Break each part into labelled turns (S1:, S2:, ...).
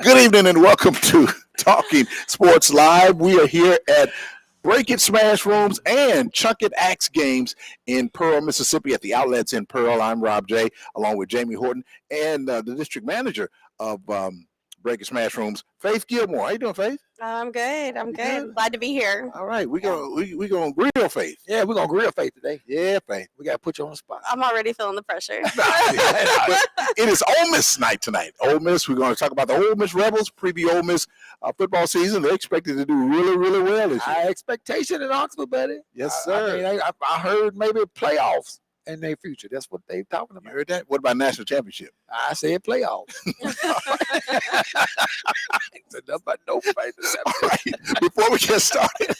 S1: Good evening and welcome to Talking Sports Live. We are here at Break It Smash Rooms and Chunk It Axe Games in Pearl, Mississippi at the outlets in Pearl. I'm Rob J. along with Jamie Horton and the district manager of Break It Smash Rooms, Faith Gilmore. How you doing, Faith?
S2: I'm good. I'm good. Glad to be here.
S1: All right, we gonna grill Faith.
S3: Yeah, we're gonna grill Faith today.
S1: Yeah, Faith.
S3: We gotta put you on the spot.
S2: I'm already feeling the pressure.
S1: It is Ole Miss night tonight. Ole Miss. We're going to talk about the Ole Miss Rebels. Preview Ole Miss football season. They're expected to do really, really well this year.
S3: High expectation in Oxford, buddy.
S1: Yes, sir.
S3: I heard maybe playoffs in their future. That's what they're talking about.
S1: You heard that? What about national championship?
S3: I said playoffs. That's about no faith.
S1: All right. Before we get started,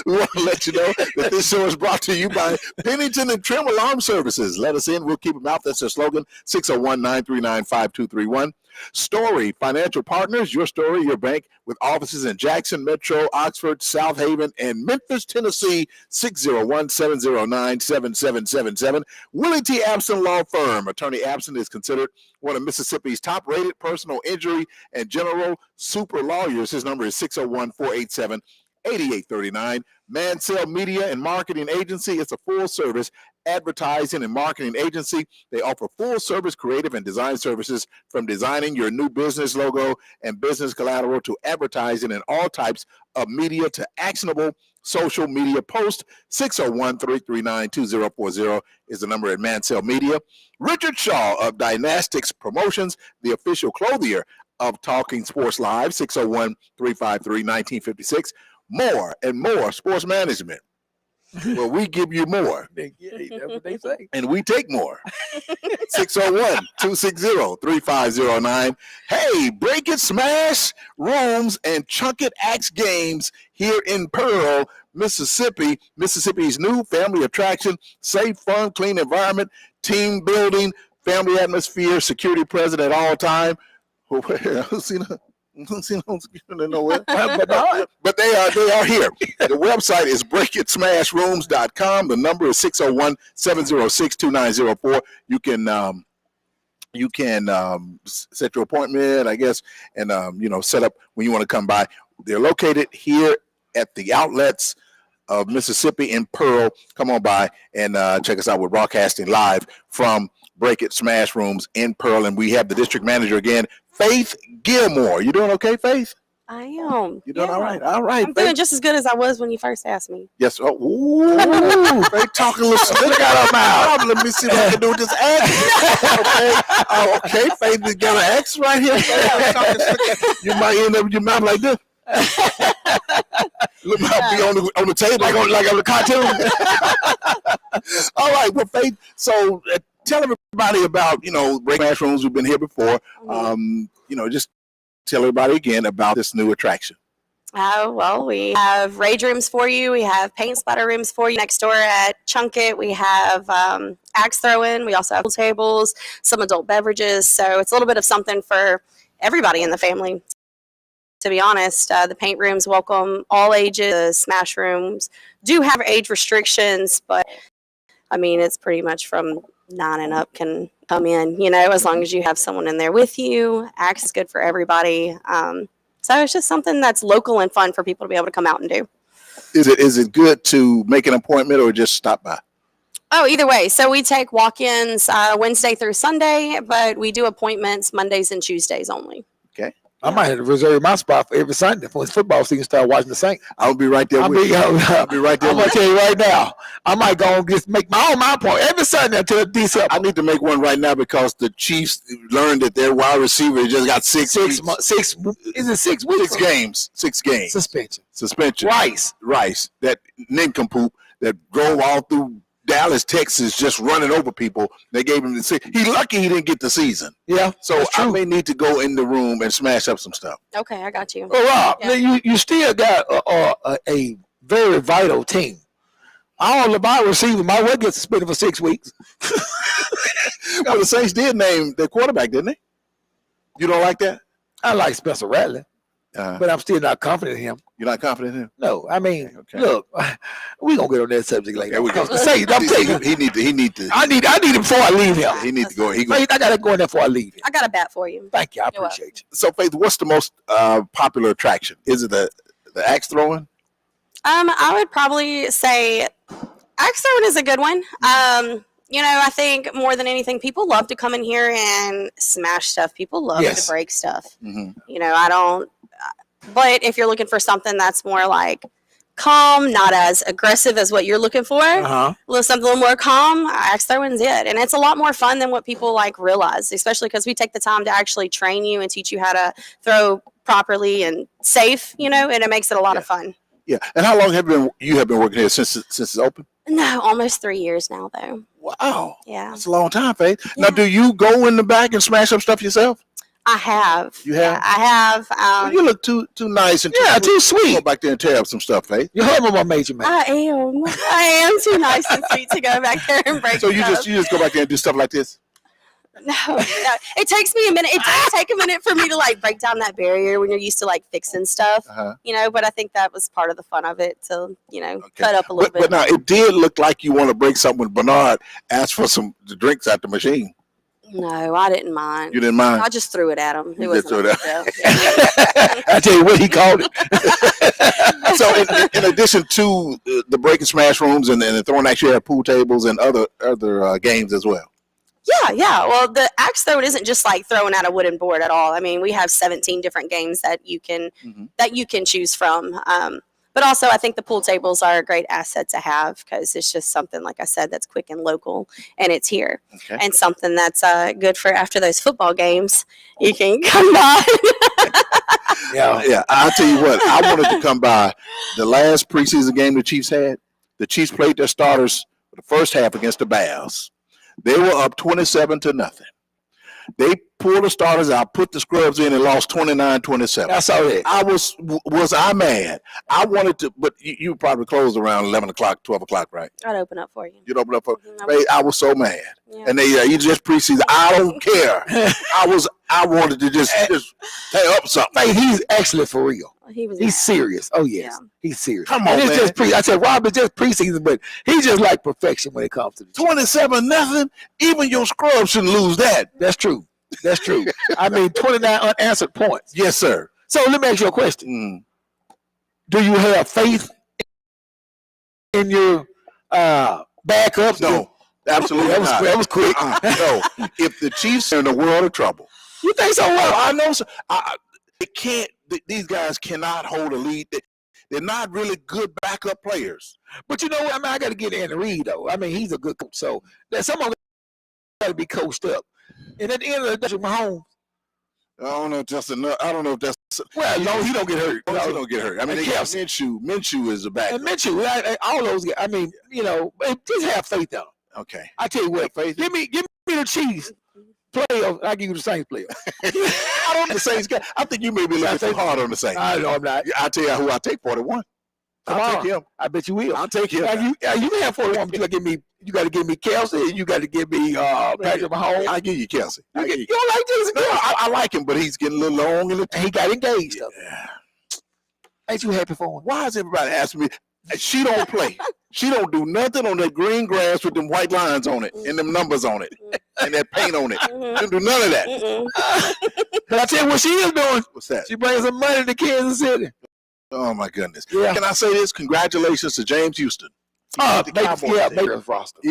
S1: we want to let you know that this show is brought to you by Pennington and Trim Alarm Services. Let us in. We'll keep them out. That's their slogan, 601-939-5231. Story Financial Partners, your story, your bank, with offices in Jackson, Metro, Oxford, South Haven, and Memphis, Tennessee, 601-709-7777. Willie T. Abson Law Firm. Attorney Abson is considered one of Mississippi's top-rated personal injury and general super lawyers. His number is 601-487-8839. Mansell Media and Marketing Agency. It's a full-service advertising and marketing agency. They offer full-service creative and design services, from designing your new business logo and business collateral to advertising in all types of media to actionable social media posts. 601-339-2040 is the number at Mansell Media. Richard Shaw of Dynastics Promotions, the official clothier of Talking Sports Live, 601-353-1956. More and more sports management. Well, we give you more.
S3: That's what they say.
S1: And we take more. 601-260-3509. Hey, Break It Smash Rooms and Chunk It Axe Games here in Pearl, Mississippi. Mississippi's new family attraction. Safe, fun, clean environment, team building, family atmosphere, security present at all time. But they are here. The website is breakitsmashrooms.com. The number is 601-706-2904. You can set your appointment, I guess, and set up when you want to come by. They're located here at the outlets of Mississippi in Pearl. Come on by and check us out. We're broadcasting live from Break It Smash Rooms in Pearl, and we have the district manager again, Faith Gilmore. You doing okay, Faith?
S2: I am.
S1: You doing
S2: Yeah.
S1: all right? All right.
S2: I'm doing just as good as I was when you first asked me.
S1: Yes. Oh, ooh, Faith talking a little slick out of mouth. Let me see what I can do with this accent. Okay. Oh, okay. Faith has got an X right here. You might end up with your mouth like this. Look, might be on the table like on the cartoon. All right, well, Faith. So tell everybody about Break Smash Rooms. We've been here before. Just tell everybody again about this new attraction.
S2: Well, we have rage rooms for you. We have paint splatter rooms for you next door at Chunket. We have axe throwing. We also have pool tables, some adult beverages. So it's a little bit of something for everybody in the family. To be honest, the paint rooms welcome all ages. The smash rooms do have age restrictions, but I mean, it's pretty much from 9 and up can come in, as long as you have someone in there with you. Axe is good for everybody. So it's just something that's local and fun for people to be able to come out and do.
S1: Is it good to make an appointment or just stop by?
S2: Oh, either way. So we take walk-ins Wednesday through Sunday, but we do appointments Mondays and Tuesdays only.
S1: Okay.
S3: I might have to reserve my spot for every Sunday when football season start watching the Saints.
S1: I'll be right there with you. I'll be right there.
S3: I'm going to tell you right now. I might go and just make my point every Sunday until December.
S1: I need to make one right now because the Chiefs learned that their wide receiver just got 6 weeks.
S3: 6 is it 6 weeks?
S1: 6 games. 6 games.
S3: Suspension.
S1: Rice, that nincompoop that drove all through Dallas, Texas, just running over people. They gave him the season. He's lucky he didn't get the season.
S3: Yeah.
S1: So I may need to go in the room and smash up some stuff.
S2: Okay, I got you.
S3: Oh, Rob,
S2: Yeah.
S3: you still got a very vital team. All the wide receivers might well get suspended for 6 weeks.
S1: Well, the Saints did name their quarterback, didn't they? You don't like that?
S3: I like Spencer Rattler, but I'm still not confident in him.
S1: You're not confident in him?
S3: No, I mean,
S1: Okay.
S3: look, we're gonna get on that subject later.
S1: Okay, we go.
S3: I'm telling you,
S1: He need to.
S3: I need him before I leave him.
S1: He need to go.
S3: Faith, I gotta go in there before I leave him.
S2: I got a bat for you.
S3: Thank you, I
S2: You're welcome.
S3: appreciate you.
S1: So, Faith, what's the most popular attraction? Is it the axe throwing?
S2: I would probably say axe throwing is a good one. I think more than anything, people love to come in here and smash stuff. People love
S3: Yes.
S2: to break stuff.
S1: Mm-hmm.
S2: I don't. But if you're looking for something that's more like calm, not as aggressive as what you're looking for, something a little more calm, axe throwing's it. And it's a lot more fun than what people realize, especially because we take the time to actually train you and teach you how to throw properly and safe, and it makes it a lot of fun.
S1: Yeah. And how long have you been working here since it's open?
S2: No, almost 3 years now, though.
S1: Wow.
S2: Yeah,
S1: That's a long time, Faith.
S2: Yeah.
S1: Now, do you go in the back and smash up stuff yourself?
S2: I have.
S1: You have?
S2: Yeah, I have.
S1: Well, you look too nice and
S3: too sweet.
S1: Go back there and tear up some stuff, Faith.
S3: You heard my major man.
S2: I am too nice and sweet to go back there and break
S1: So you
S2: stuff.
S1: just go back there and do stuff like this?
S2: No. It takes me a minute. It does take a minute for me to break down that barrier when you're used to fixing stuff.
S1: Uh-huh.
S2: But I think that was part of the fun of it to, cut up a little
S1: But
S2: bit.
S1: now it did look like you want to break something when Bernard asked for some drinks at the machine.
S2: No, I didn't mind.
S1: You didn't mind?
S2: I just threw it at him. It
S1: You
S2: wasn't
S1: just threw
S2: a
S1: it
S2: big deal.
S3: I tell you what he called it.
S1: So in addition to the break and smash rooms and the throwing, actually have pool tables and other games as well.
S2: Yeah. Well, the axe throw isn't just throwing at a wooden board at all. I mean, we have 17 different games that you can choose from. But also, I think the pool tables are a great asset to have because it's just something, like I said, that's quick and local, and it's here.
S1: Okay.
S2: And something that's good for after those football games. You can come by.
S1: Yeah. I'll tell you what. I wanted to come by the last preseason game the Chiefs had. The Chiefs played their starters for the first half against the Bears. They were up 27-0. They pulled the starters out, put the scrubs in, and lost 29-27.
S3: I saw that.
S1: I was I mad? I wanted to, but you probably closed around 11 o'clock, 12 o'clock, right?
S2: I'd open up for you.
S1: You'd open up for.
S2: Mhm.
S1: I was so mad,
S2: Yeah.
S1: and you just preseason. I don't care. I wanted to just tear up something.
S3: Faith, he's actually for real.
S2: He was.
S3: He's
S2: mad.
S3: serious. Oh yes,
S2: Yeah.
S3: he's serious.
S1: Come on,
S3: and it's
S1: man.
S3: just I said Rob, it's just preseason, but he's just like perfection when it comes to the Chiefs.
S1: 27-0. Even your scrubs shouldn't lose that.
S3: That's true. That's true. I mean, 29 unanswered points.
S1: Yes, sir.
S3: So let me ask you a question. Do you have faith in your backups?
S1: No, absolutely
S3: That was,
S1: not.
S3: that was quick.
S1: No, if the Chiefs are in a world of trouble,
S3: You think so? What?
S1: I know. They can't. These guys cannot hold a lead. They're not really good backup players.
S3: But you know what? I mean, I got to get Andy Reid though. I mean, he's a good coach. So that some of them got to be coached up. And at the end of the day, Mahomes.
S1: I don't know, Justin. I don't know if that's.
S3: Well, no, he don't get hurt.
S1: No, he don't get hurt. I mean, they got Minshew. Minshew is a back.
S3: And Minshew, all those guys. I mean, you know, just have faith though.
S1: Okay.
S3: I tell you what,
S1: Faith.
S3: give me the Chiefs player. I give you the Saints player.
S1: I don't the Saints guy. I think you may be looking too hard on the Saints.
S3: I know I'm not.
S1: I tell you who I take 41. I'll take him.
S3: I bet you will.
S1: I'll take him.
S3: You can have 41, but you got to give me Kelsey. You got to give me Patrick Mahomes.
S1: I'll give you Kelsey.
S3: You don't like Jason
S1: No,
S3: Kelsey?
S1: I like him, but he's getting a little long in the.
S3: And he got engaged.
S1: Yeah.
S3: Ain't you happy for him?
S1: Why is everybody asking me? She don't play. She don't do nothing on that green grass with them white lines on it and them numbers on it and that paint on it. She don't do none of that.
S3: But I tell you what she is doing.
S1: What's that?
S3: She brings some money to Kansas City.
S1: Oh my goodness.
S3: Yeah.
S1: Can I say this? Congratulations to James Houston.
S3: Maker's roster.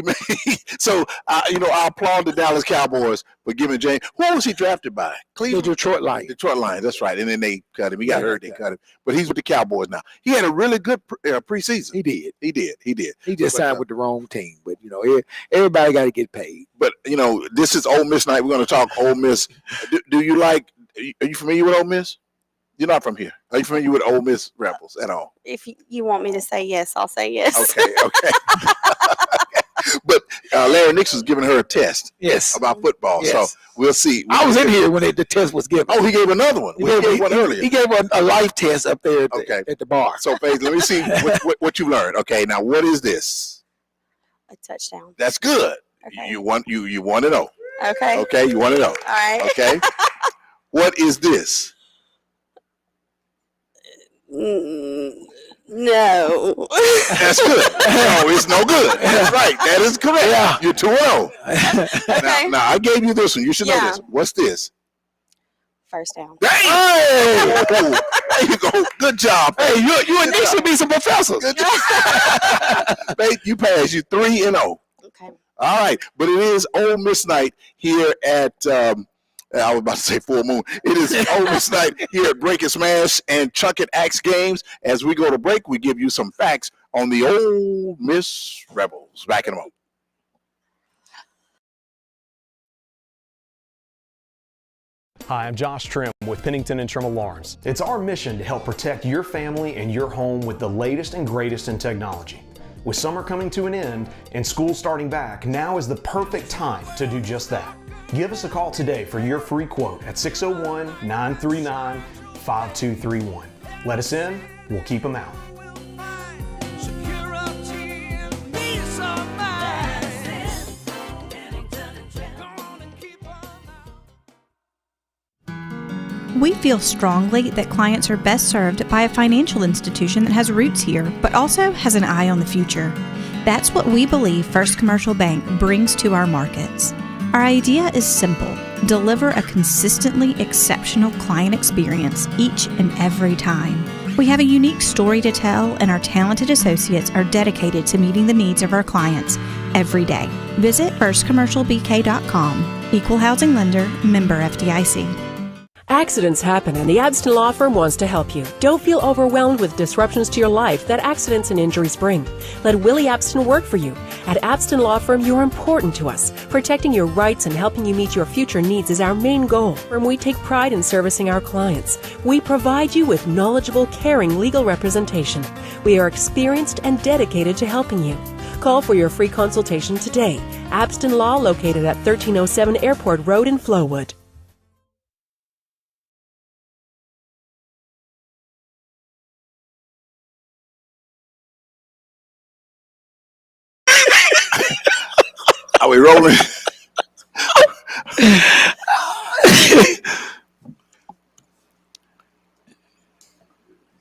S1: So, I applaud the Dallas Cowboys for giving James. Who was he drafted by?
S3: The
S1: Cleveland?
S3: Detroit Lions.
S1: Detroit Lions, that's right. And then they cut him. He got hurt, they cut him. But he's with the Cowboys now. He had a really good preseason.
S3: He did.
S1: He did.
S3: He just
S1: But,
S3: signed with the wrong team. But, everybody got to get paid.
S1: But, this is Ole Miss night. We're going to talk Ole Miss. Do you like – are you familiar with Ole Miss? You're not from here. Are you familiar with Ole Miss Rebels at all?
S2: If you want me to say yes, I'll say yes.
S1: Okay. But Larry Nixon's giving her a test
S3: Yes.
S1: about football.
S3: Yes.
S1: So we'll see.
S3: I was in here when the test was given.
S1: Oh, he gave another one. He gave one earlier.
S3: He gave a life test up there at the bar.
S1: So, Faith, let me see what you learned. Okay, now what is this?
S2: A touchdown.
S1: That's good.
S2: Okay.
S1: You want to know.
S2: Okay.
S1: Okay, you want to know.
S2: All right.
S1: Okay. What is this?
S2: No.
S1: That's good. No, it's no good. That's right. That is correct.
S3: Yeah.
S1: You're 2-0.
S2: Okay.
S1: Now, I gave you this one. You should know
S2: Yeah.
S1: this. What's this?
S2: First down.
S1: Dang! Oh, there you go. Good job.
S3: Hey, you and Nick should be some professors.
S1: Good job. Faith, you passed. You 3-0.
S2: Okay.
S1: All right, but it is Ole Miss night here at. I was about to say Full Moon. It is Ole Miss night here at Break and Smash and Chunk It Axe Games. As we go to break, we give you some facts on the Ole Miss Rebels. Back in a moment.
S4: Hi, I'm Josh Trim with Pennington & Trim Alarms. It's our mission to help protect your family and your home with the latest and greatest in technology. With summer coming to an end and school starting back, now is the perfect time to do just that. Give us a call today for your free quote at 601-939-5231. Let us in, we'll keep them out.
S5: We feel strongly that clients are best served by a financial institution that has roots here, but also has an eye on the future. That's what we believe First Commercial Bank brings to our markets. Our idea is simple: deliver a consistently exceptional client experience each and every time. We have a unique story to tell, and our talented associates are dedicated to meeting the needs of our clients every day. Visit firstcommercialbk.com. Equal housing lender, member FDIC.
S6: Accidents happen, and the Abston Law Firm wants to help you. Don't feel overwhelmed with disruptions to your life that accidents and injuries bring. Let Willie Abston work for you. At Abston Law Firm, you're important to us. Protecting your rights and helping you meet your future needs is our main goal. And we take pride in servicing our clients. We provide you with knowledgeable, caring legal representation. We are experienced and dedicated to helping you. Call for your free consultation today. Abston Law, located at 1307 Airport Road in Flowood.
S1: Are we rolling?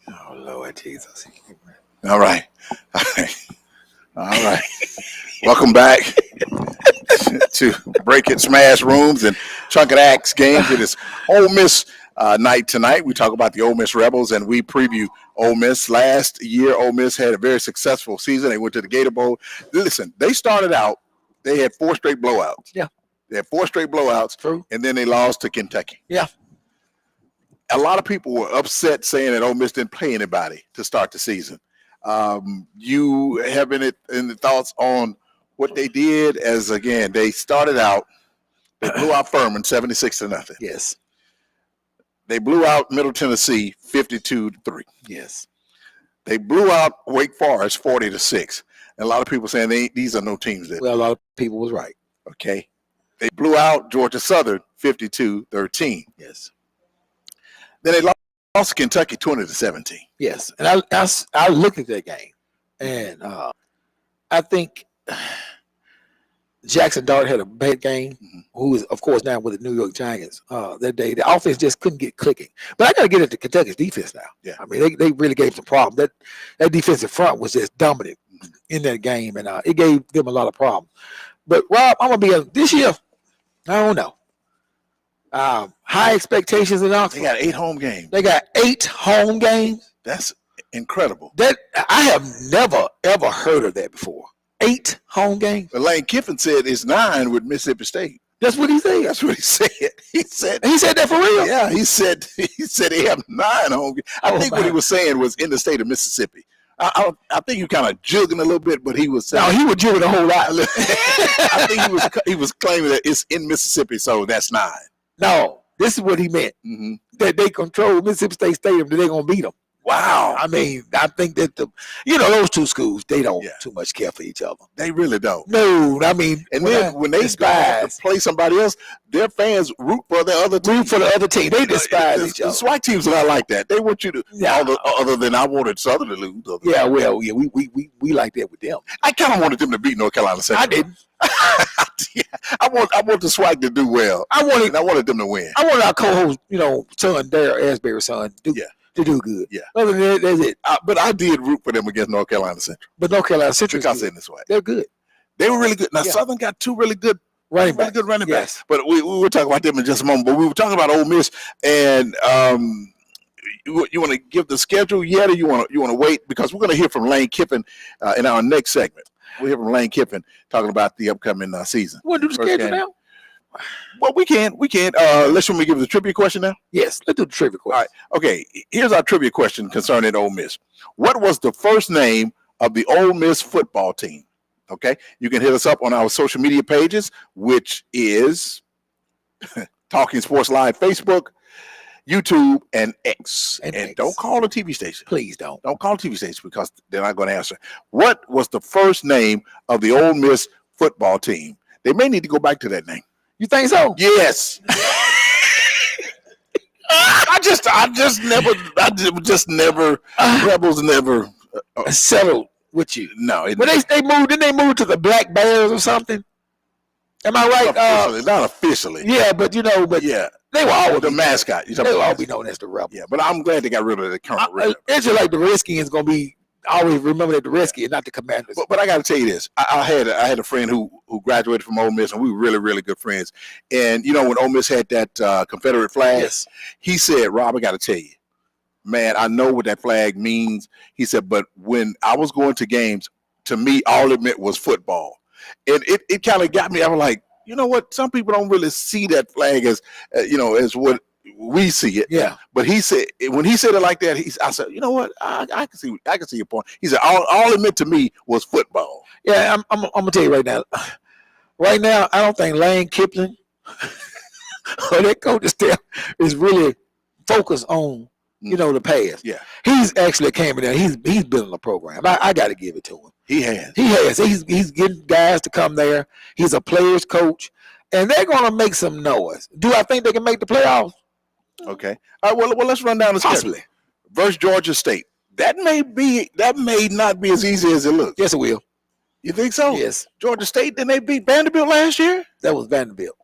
S3: Oh, Lord Jesus.
S1: All right. All right. Welcome back to Break It Smash Rooms and Chunk It Axe Games. It is Ole Miss night tonight. We talk about the Ole Miss Rebels, and we preview Ole Miss. Last year, Ole Miss had a very successful season. They went to the Gator Bowl. Listen, they started out, they had 4 straight blowouts.
S3: Yeah.
S1: They had 4 straight blowouts.
S3: True.
S1: And then they lost to Kentucky.
S3: Yeah.
S1: A lot of people were upset saying that Ole Miss didn't play anybody to start the season. You have any thoughts on what they did? As again, they started out, they blew out Furman 76-0.
S3: Yes.
S1: They blew out Middle Tennessee 52-3.
S3: Yes.
S1: They blew out Wake Forest 40-6. And a lot of people saying these are no teams that.
S3: Well, a lot of people was right.
S1: Okay. They blew out Georgia Southern 52-13.
S3: Yes.
S1: Then they lost Kentucky 20-17.
S3: Yes. And I looked at that game, and I think Jackson Dart had a bad game, who is, of course, now with the New York Giants. That day, the offense just couldn't get clicking. But I got to get into Kentucky's defense now.
S1: Yeah.
S3: I mean, they really gave some problems. That defensive front was just dominant in that game, and it gave them a lot of problems. But, Rob, I'm going to be this year, I don't know. High expectations in Oxford.
S1: They got 8 home games.
S3: They got 8 home games.
S1: That's incredible.
S3: That I have never, ever heard of that before. 8 home games.
S1: But Lane Kiffin said it's 9 with Mississippi State.
S3: That's what he said.
S1: That's what he said. He said
S3: that for real?
S1: Yeah, he said they have 9 home games. I think what he was saying was in the state of Mississippi. I think you kind of jugging a little bit, but he was saying,
S3: no, he was jugging a whole lot.
S1: I think he was claiming that it's in Mississippi, so that's 9.
S3: No, this is what he meant.
S1: Mm-hmm.
S3: That they control Mississippi State Stadium, that they're gonna beat them.
S1: Wow.
S3: I mean, I think that those 2 schools, they don't
S1: Yeah.
S3: too much care for each other.
S1: They really don't.
S3: No, I mean,
S1: And then when they despise to play somebody else, their fans root for the other team.
S3: root for the other team, they despise each
S1: The
S3: other.
S1: SWAC teams are not like that. They want you to,
S3: Yeah.
S1: other than I wanted Southern to lose.
S3: Yeah, well, yeah, we like that with them.
S1: I kind of wanted them to beat North Carolina Central.
S3: I didn't.
S1: Yeah, I want the SWAC to do well. I wanted them to win.
S3: I wanted our co-host, son, Darryl Asbury's son, to do good.
S1: Yeah.
S3: Other than that, that's it.
S1: But I did root for them against North Carolina Central.
S3: But North Carolina Central,
S1: Because in this way,
S3: they're good.
S1: they were really good. Now
S3: Yeah.
S1: Southern got 2 really good
S3: Running
S1: really
S3: back.
S1: good running backs.
S3: Yes.
S1: But we will talk about them in just a moment. But we were talking about Ole Miss, and you want to give the schedule yet, or you want to wait, because we're going to hear from Lane Kiffin in our next segment. We'll hear from Lane Kiffin talking about the upcoming season.
S3: Want to do the
S1: First
S3: schedule
S1: game.
S3: now?
S1: Well, we can. Let's me give the trivia question now.
S3: Yes, let's do the trivia question.
S1: All right. Okay. Here's our trivia question concerning Ole Miss. What was the first name of the Ole Miss football team? Okay. You can hit us up on our social media pages, which is Talking Sports Live, Facebook, YouTube, and X. And
S3: X.
S1: don't call the TV station.
S3: Please don't.
S1: Don't call TV station because they're not going to answer. What was the first name of the Ole Miss football team? They may need to go back to that name.
S3: You think so?
S1: Yes. I just never Rebels never
S3: Settled with you.
S1: no.
S3: But they moved. Didn't they move to the Black Bears or something? Am I right?
S1: Not officially.
S3: Yeah, but
S1: Yeah.
S3: they were always
S1: The mascot.
S3: they will all be known as the Rebels.
S1: Yeah, but I'm glad they got rid of the current Rebels.
S3: It's just like the Redskins gonna be always remember that the Redskins, not the Commanders.
S1: But I got to tell you this. I had a friend who graduated from Ole Miss, and we were really, really good friends. And when Ole Miss had that Confederate flag,
S3: Yes.
S1: he said, "Rob, I got to tell you, man, I know what that flag means." He said, "But when I was going to games, to me, all it meant was football." And it kind of got me. I was like, you know what? Some people don't really see that flag as as what we see it.
S3: Yeah.
S1: But he said, when he said it like that, I said, you know what? I can see your point. He said, all it meant to me was football.
S3: Yeah, I'm gonna tell you right now. Right now, I don't think Lane Kiffin or that coaching staff is really focused on the past.
S1: Yeah.
S3: He's actually came in there. He's building a program. I got to give it to him.
S1: He has.
S3: He has. He's getting guys to come there. He's a players coach, and they're gonna make some noise. Do I think they can make the playoffs?
S1: Okay. All right. Well, let's run down the schedule.
S3: Possibly.
S1: Versus Georgia State. That may not be as easy as it looks.
S3: Yes, it will.
S1: You think so?
S3: Yes.
S1: Georgia State, then they beat Vanderbilt last year?
S3: That was Vanderbilt.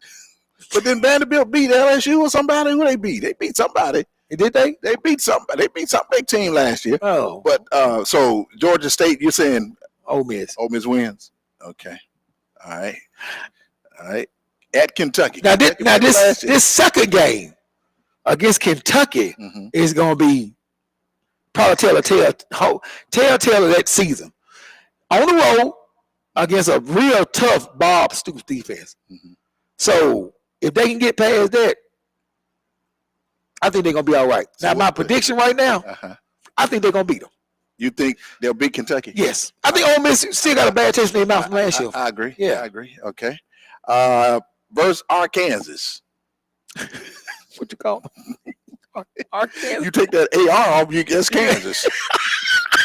S1: But then Vanderbilt beat LSU or somebody. Who they beat? They beat somebody.
S3: Did they?
S1: They beat somebody. They beat some big team last year.
S3: Oh,
S1: But so Georgia State, you're saying
S3: Ole Miss.
S1: Ole Miss wins? Okay. All right. At Kentucky.
S3: Now
S1: Kentucky beat last year.
S3: this second game against Kentucky
S1: Mhm.
S3: is going to be probably telltale of that season. On the road against a real tough Bob Stoops defense.
S1: Mhm.
S3: So if they can get past that, I think they're going to be all right.
S1: So
S3: Now, my
S1: what-
S3: prediction right now,
S1: Uh-huh.
S3: I think they're going to beat them.
S1: You think they'll beat Kentucky?
S3: Yes. I think Ole Miss still got a bad taste in their mouth from last year.
S1: I agree.
S3: Yeah.
S1: I agree. Okay. Versus Arkansas.
S3: What you call them? Arkansas.
S1: You take that AR off, you guess Kansas.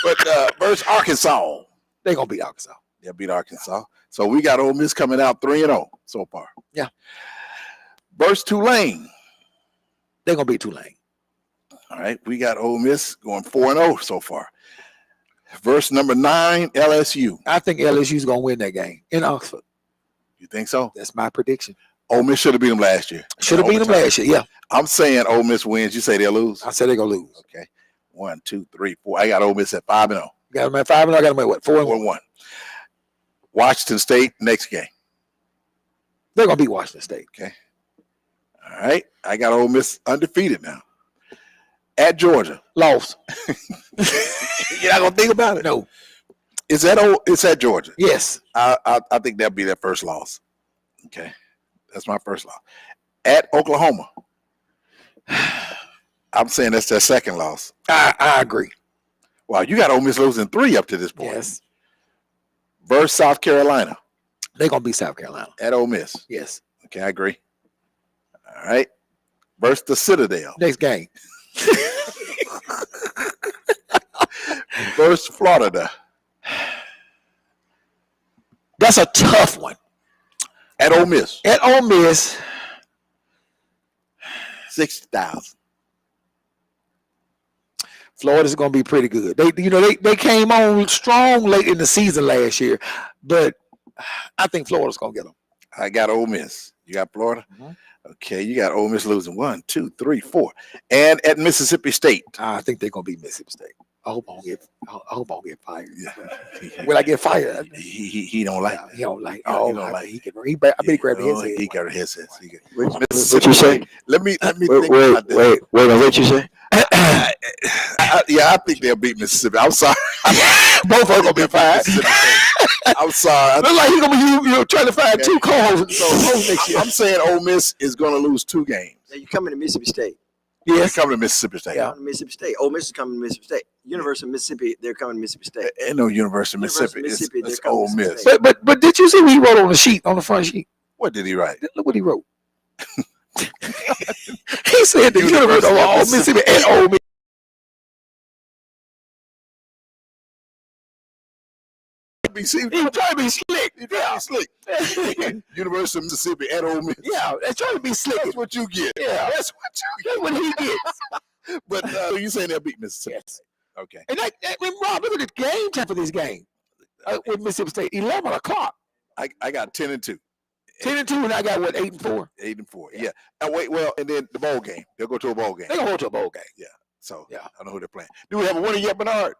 S1: But versus Arkansas.
S3: They're going to beat Arkansas.
S1: They'll beat Arkansas. So we got Ole Miss coming out 3-0 so far.
S3: Yeah.
S1: Versus Tulane.
S3: They're going to beat Tulane.
S1: All right. We got Ole Miss going 4-0 so far. Verse number 9, LSU.
S3: I think LSU's going to win that game in Oxford.
S1: You think so?
S3: That's my prediction.
S1: Ole Miss should have beat them last year.
S3: Should have beat them last year. Yeah.
S1: I'm saying Ole Miss wins. You say they'll lose?
S3: I said they're going to lose.
S1: Okay. 1, 2, 3, 4. I got Ole Miss at 5-0.
S3: Got them at 5-0. I got them at what? 4-1.
S1: 4-1. Washington State, next game.
S3: They're going to beat Washington State.
S1: All right. I got Ole Miss undefeated now. At Georgia.
S3: Lost.
S1: You're not going to think about it?
S3: No.
S1: It's at Georgia.
S3: Yes.
S1: I think that'll be their first loss. Okay. That's my first loss. At Oklahoma. I'm saying that's their second loss.
S3: I agree.
S1: Wow, you got Ole Miss losing 3 up to this point.
S3: Yes.
S1: Versus South Carolina.
S3: They're going to beat South Carolina.
S1: At Ole Miss.
S3: Yes.
S1: Okay, I agree. All right. Versus the Citadel.
S3: Next game.
S1: Versus Florida.
S3: That's a tough one.
S1: At Ole Miss.
S3: At Ole Miss,
S1: 60,000.
S3: Florida's going to be pretty good. They came on strong late in the season last year, but I think Florida's going to get them.
S1: I got Ole Miss. You got Florida?
S3: Mhm.
S1: Okay, you got Ole Miss losing 1, 2, 3, 4. And at Mississippi State.
S3: I think they're going to beat Mississippi State. I hope I don't get fired. When I get fired,
S1: He don't like
S3: he don't like.
S1: He
S3: Oh,
S1: don't
S3: I
S1: like-
S3: bet he grabbed his head.
S1: He got his head.
S7: What you say?
S1: Let me
S7: Wait,
S1: think
S7: wait,
S1: about this.
S7: wait, what you say?
S1: I think they'll beat Mississippi. I'm sorry.
S3: Both of them gonna be fired.
S1: Mississippi State. I'm sorry.
S3: Look like he's gonna be trying to find two co-hosts next year.
S1: I'm saying Ole Miss is going to lose 2 games.
S7: Now you coming to Mississippi State.
S1: They're
S3: Yes.
S1: coming to Mississippi State.
S3: Yeah.
S7: Coming to Mississippi State. Ole Miss is coming to Mississippi State. University of Mississippi, they're coming to Mississippi State.
S1: Ain't no University of
S7: University
S1: Mississippi.
S7: of Mississippi,
S1: It's
S7: they're coming
S1: Ole
S7: to
S1: Miss.
S7: Mississippi
S3: But did you see what he wrote on the sheet, on the front sheet?
S1: What did he write?
S3: Look what he wrote. He said the University of Ole Mississippi and Ole Miss.
S1: BC.
S3: He was trying to be slick.
S1: Yeah, slick. University of Mississippi at Ole Miss.
S3: Yeah, they're trying to be slick.
S1: That's what you get.
S3: Yeah.
S1: That's
S3: That's what he gets.
S1: But you saying they'll beat Mississippi?
S3: Yes.
S1: Okay.
S3: And Rob, look at the game time for this game with Mississippi State. 11 o'clock.
S1: I got 10-2.
S3: 10-2, and I got what, 8-4.
S1: 8-4. Yeah. And wait, well, and then the bowl game. They'll go to a bowl game.
S3: They gonna go to a bowl game.
S1: So
S3: Yeah.
S1: I know who they're playing. Do we have a winner yet, Bernard?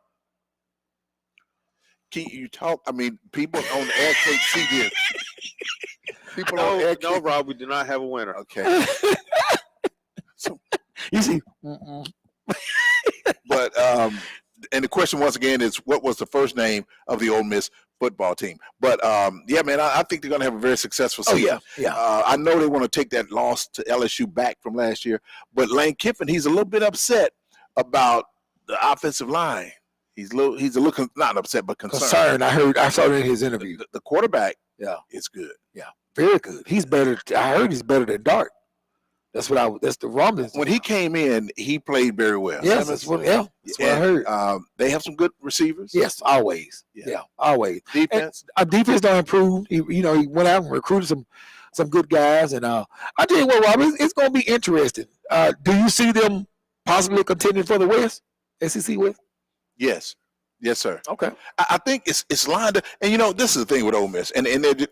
S1: Can you talk? I mean, people on the air can't see this. People on the air
S8: No,
S1: can't.
S8: Rob, we do not have a winner.
S1: Okay.
S3: You see,
S1: But and the question once again is, what was the first name of the Ole Miss football team? But yeah, man, I think they're going to have a very successful
S3: oh
S1: season.
S3: yeah.
S1: I know they want to take that loss to LSU back from last year, but Lane Kiffin, he's a little bit upset about the offensive line. He's a little not upset, but concerned.
S3: I saw it in his interview.
S1: The quarterback,
S3: Yeah.
S1: is good.
S3: Very good. He's better. I heard he's better than Dart. That's the rumblings.
S1: When he came in, he played very well.
S3: Yes, that's what I heard.
S1: They have some good receivers.
S3: Yes, always.
S1: Yeah.
S3: Yeah, always.
S1: Defense.
S3: Our defense don't improve. He went out and recruited some good guys. And I tell you what, Rob, it's going to be interesting. Do you see them possibly contending for the West, SEC West?
S1: Yes, sir.
S3: Okay.
S1: I think it's lined up. And this is the thing with Ole Miss, and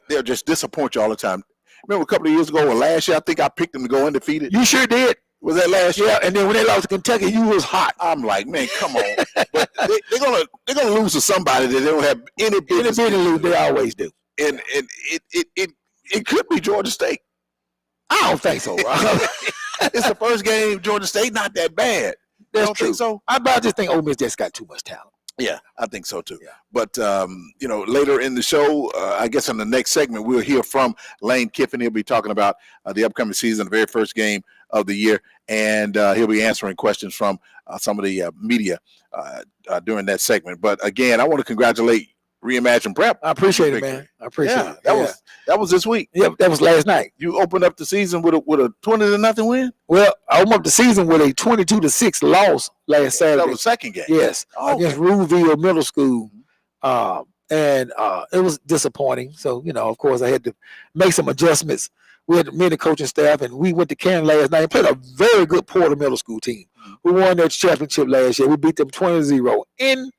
S1: they'll just disappoint you all the time. Remember a couple of years ago, or last year, I think I picked them to go undefeated.
S3: You sure did.
S1: Was that last year?
S3: Yeah, and then when they lost to Kentucky, you was hot.
S1: I'm like, man, come on. But they're gonna lose to somebody that they don't have any
S3: In the
S1: business.
S3: big league, they always do.
S1: And it could be Georgia State.
S3: I don't think so, Rob.
S1: It's the first game. Georgia State not that bad.
S3: That's
S1: Don't
S3: true.
S1: think so?
S3: I just think Ole Miss just got too much talent.
S1: Yeah, I think so too.
S3: Yeah.
S1: But later in the show, I guess in the next segment, we'll hear from Lane Kiffin. He'll be talking about the upcoming season, the very first game of the year, and he'll be answering questions from some of the media during that segment. But again, I want to congratulate Reimagine Prep.
S3: I appreciate it, man. I appreciate
S1: Yeah,
S3: it.
S1: that was this week.
S3: Yeah, that was last night.
S1: You opened up the season with a 20-0 win.
S3: Well, I opened up the season with a 22-6 loss last Saturday.
S1: That was the second game.
S3: Yes,
S1: Oh,
S3: against Rouville Middle School. And it was disappointing. So, of course, I had to make some adjustments with me and the coaching staff, and we went to Canton last night and played a very good Porter Middle School team who won their championship last year. We beat them 20-0 in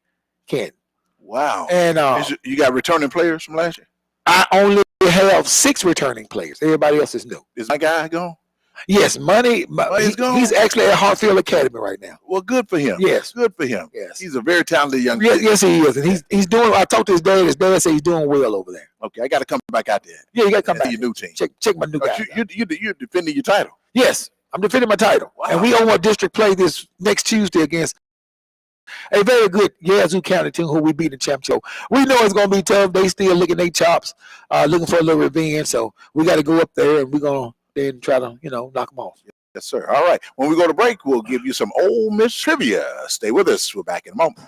S3: Canton.
S1: Wow.
S3: And
S1: You got returning players from last year?
S3: I only have 6 returning players. Everybody else is new.
S1: Is my guy gone?
S3: Yes, Money's
S1: gone?
S3: he's actually at Hartfield Academy right now.
S1: Well, good for him.
S3: Yes.
S1: Good for him.
S3: Yes.
S1: He's a very talented young man.
S3: Yes, he is. And he's doing, I talked to his dad. His dad said he's doing well over there.
S1: Okay, I got to come back out there.
S3: Yeah, you got to come
S1: Yeah,
S3: back.
S1: your new team.
S3: Check my new guy.
S1: You're defending your title.
S3: Yes, I'm defending my title.
S1: Wow.
S3: And we own a district play this next Tuesday against a very good Yazoo County team who we beat in the championship. We know it's going to be tough. They still licking their chops, looking for a little revenge. So we got to go up there and we're going to then try to, knock them off.
S1: Yes, sir. All right. When we go to break, we'll give you some Ole Miss trivia. Stay with us. We're back in a moment.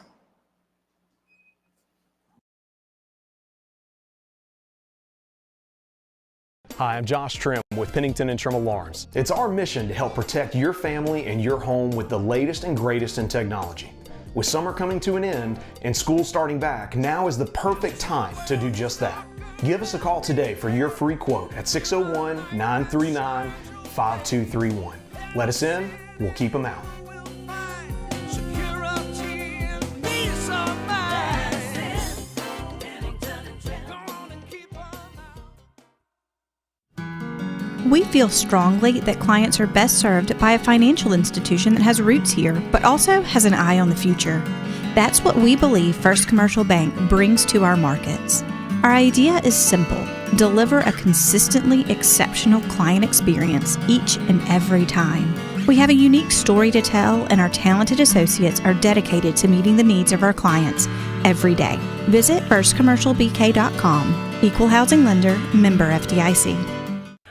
S4: Hi, I'm Josh Trim with Pennington and Trimble Lawrence. It's our mission to help protect your family and your home with the latest and greatest in technology. With summer coming to an end and school starting back, now is the perfect time to do just that. Give us a call today for your free quote at 601-939-5231. Let us in, we'll keep them out.
S5: We feel strongly that clients are best served by a financial institution that has roots here, but also has an eye on the future. That's what we believe First Commercial Bank brings to our markets. Our idea is simple: deliver a consistently exceptional client experience each and every time. We have a unique story to tell, and our talented associates are dedicated to meeting the needs of our clients every day. Visit firstcommercialbk.com. Equal housing lender, member FDIC.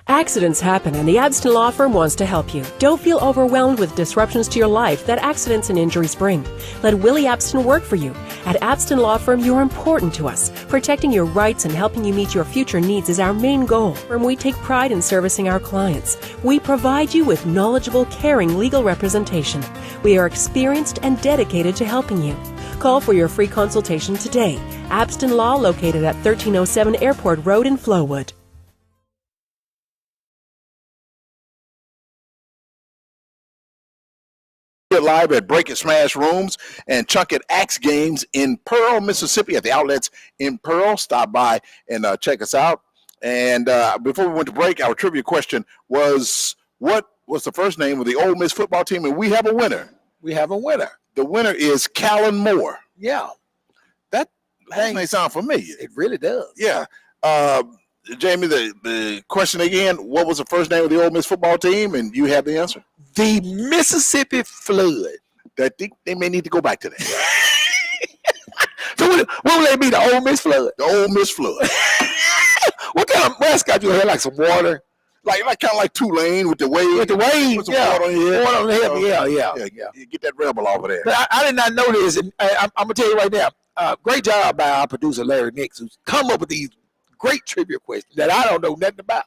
S6: Accidents happen, and the Abston Law Firm wants to help you. Don't feel overwhelmed with disruptions to your life that accidents and injuries bring. Let Willie Abston work for you. At Abston Law Firm, you're important to us. Protecting your rights and helping you meet your future needs is our main goal. We take pride in servicing our clients. We provide you with knowledgeable, caring legal representation. We are experienced and dedicated to helping you. Call for your free consultation today. Abston Law, located at 1307 Airport Road in Flowood.
S1: Live at Break It Smash Rooms and Chunk It Axe Games in Pearl, Mississippi, at the outlets in Pearl. Stop by and check us out. And before we went to break, our trivia question was, what was the first name of the Ole Miss football team? And we have a winner.
S3: We have a winner.
S1: The winner is Callan Moore.
S3: Yeah,
S1: That last name sound familiar.
S3: it really does.
S1: Yeah. Jamie, the question again, what was the first name of the Ole Miss football team? And you have the answer.
S3: The Mississippi Flood.
S1: I think they may need to go back to that.
S3: So what will they be, the Ole Miss Flood?
S1: The Ole Miss Flood.
S3: What kind of mascot you have? Like some water?
S1: like kind of like Tulane with the wave.
S3: With the wave,
S1: Put some
S3: yeah.
S1: water on your head.
S3: Water on the head, yeah.
S1: Get that rebel off of there.
S3: But I did not know this, and I'm going to tell you right now, great job by our producer, Larry Nix, who's come up with these great trivia questions that I don't know nothing about.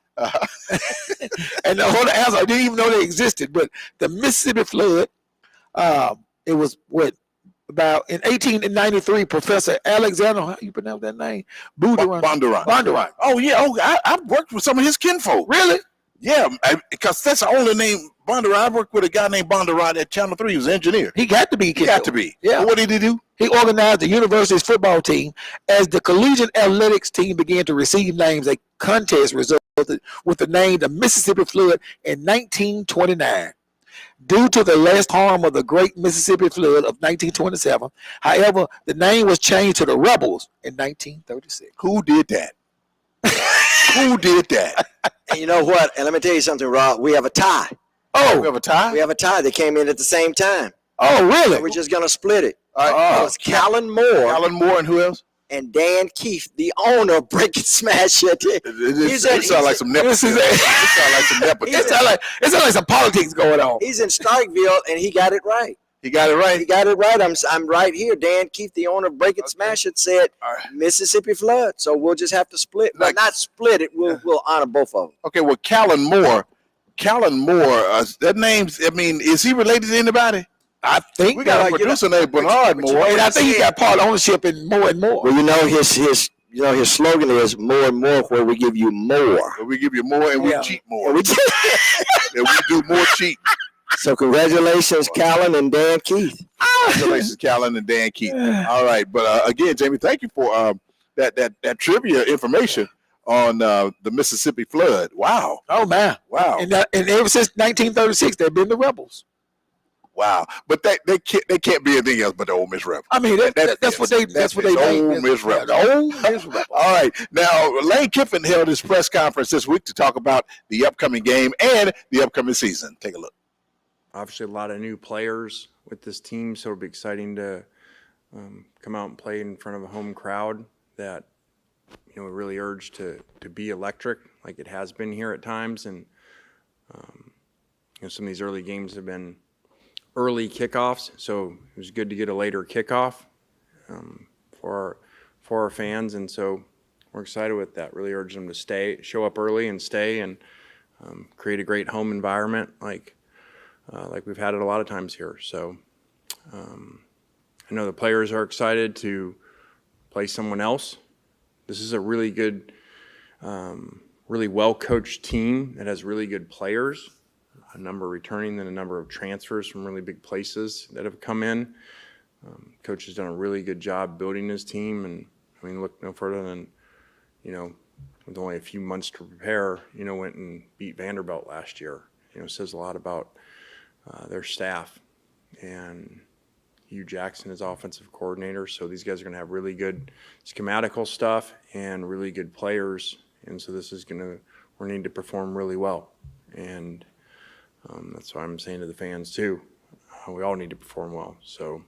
S3: And the whole answer, I didn't even know they existed. But the Mississippi flood, it was about in 1893, Professor Alexander, how you pronounce that name? Bondurant.
S1: Oh, yeah. Oh, I've worked with some of his kinfolk.
S3: Really?
S1: Yeah, because that's the only name, Bondurant. I worked with a guy named Bondurant at Channel 3. He was an engineer.
S3: He got to be.
S1: He got to be.
S3: Yeah.
S1: Well, what did he do?
S3: He organized the university's football team. As the collegiate athletics team began to receive names, a contest resulted with the name the Mississippi Flood in 1929. Due to the last harm of the Great Mississippi Flood of 1927, however, the name was changed to the Rebels in 1936.
S1: Who did that? Who did that?
S7: And you know what? And let me tell you something, Rob. We have a tie.
S3: Oh,
S1: We have a tie.
S7: We have a tie. They came in at the same time.
S3: oh, really?
S7: We're just gonna split it.
S1: All right.
S7: It's Callan Moore
S1: Alan Moore and who else?
S7: and Dan Keith, the owner of Break and Smash.
S1: It sounds like some nepotism. It sounds like some nepotism.
S3: It sounds like some politics going on.
S7: He's in Starkville, and he got it right.
S1: He got it right.
S7: He got it right. I'm right here. Dan Keith, the owner of Break and Smash It, said
S1: All right.
S7: Mississippi Flood. So we'll just have to split. Well, not split it. We'll honor both of them.
S1: Okay, well, Callan Moore, that name's, I mean, is he related to anybody?
S3: I think
S1: We got a
S7: you know,
S1: producer named Bernard
S7: but you
S1: Moore.
S7: know
S3: and I
S7: what
S3: think he
S7: said?
S3: got part ownership in more and more.
S7: Well, you know his slogan is more and more, where we give you more.
S1: We give you more and we
S3: Yeah.
S1: cheat more. And we do more cheating.
S7: So congratulations, Callan and Dan Keith.
S1: Congratulations, Callan and Dan Keith. All right, but again, Jamie, thank you for that trivia information on the Mississippi flood. Wow,
S3: Oh, man.
S1: wow,
S3: And ever since 1936, they've been the rebels.
S1: wow. But they can't be anything else but the Ole Miss Rebels.
S3: I mean, that's what they
S1: Ole
S3: named
S1: Miss
S3: it.
S1: Rebels.
S3: The Ole Miss Rebels.
S1: All right, now Lane Kiffin held his press conference this week to talk about the upcoming game and the upcoming season. Take a look.
S8: Obviously, a lot of new players with this team, so it'll be exciting to come out and play in front of a home crowd that we really urge to be electric, like it has been here at times. And some of these early games have been early kickoffs, so it was good to get a later kickoff for our fans, and so we're excited with that. Really urge them to show up early and stay, and create a great home environment like we've had it a lot of times here. So I know the players are excited to play someone else. This is a really good, really well-coached team that has really good players, a number returning and a number of transfers from really big places that have come in. Coach has done a really good job building his team, and I mean, look no further than, with only a few months to prepare, went and beat Vanderbilt last year. Says a lot about their staff, and Hugh Jackson is offensive coordinator. So these guys are going to have really good schematical stuff and really good players. And so this is we need to perform really well. And that's what I'm saying to the fans too. We all need to perform well. So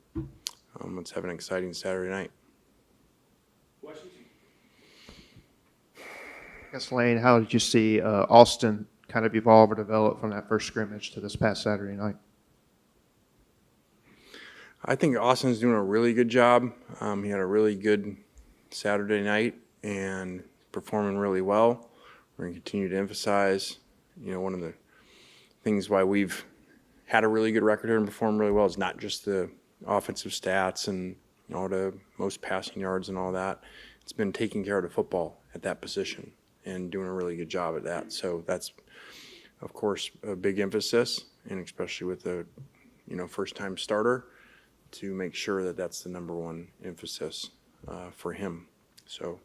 S8: let's have an exciting Saturday night.
S9: I guess, Lane, how did you see Austin kind of evolve or develop from that first scrimmage to this past Saturday night?
S8: I think Austin's doing a really good job. He had a really good Saturday night and performing really well. We're going to continue to emphasize, one of the things why we've had a really good record here and performed really well is not just the offensive stats and the most passing yards and all that. It's been taking care of the football at that position and doing a really good job at that. So that's, of course, a big emphasis, and especially with the, first-time starter, to make sure that that's the number one emphasis for him. So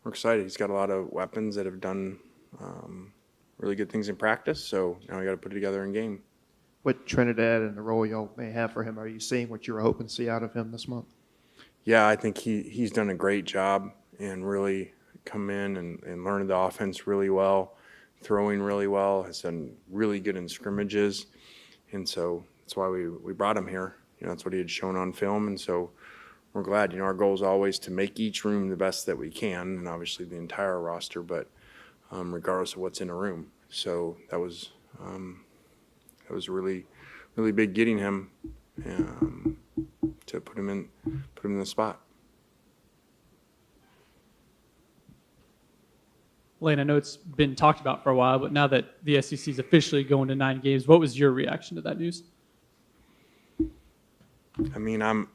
S8: we're excited. He's got a lot of weapons that have done really good things in practice, so now we got to put it together in game.
S9: With Trinidad and the role y'all may have for him, are you seeing what you were hoping to see out of him this month?
S8: Yeah, I think he's done a great job and really come in and learned the offense really well, throwing really well, has done really good in scrimmages, and so that's why we brought him here. That's what he had shown on film, and so we're glad. Our goal is always to make each room the best that we can, and obviously the entire roster, but regardless of what's in a room. So that was really, really big getting him to put him in the spot.
S10: Lane, I know it's been talked about for a while, but now that the SEC is officially going to 9 games, what was your reaction to that news?
S8: I mean, I'm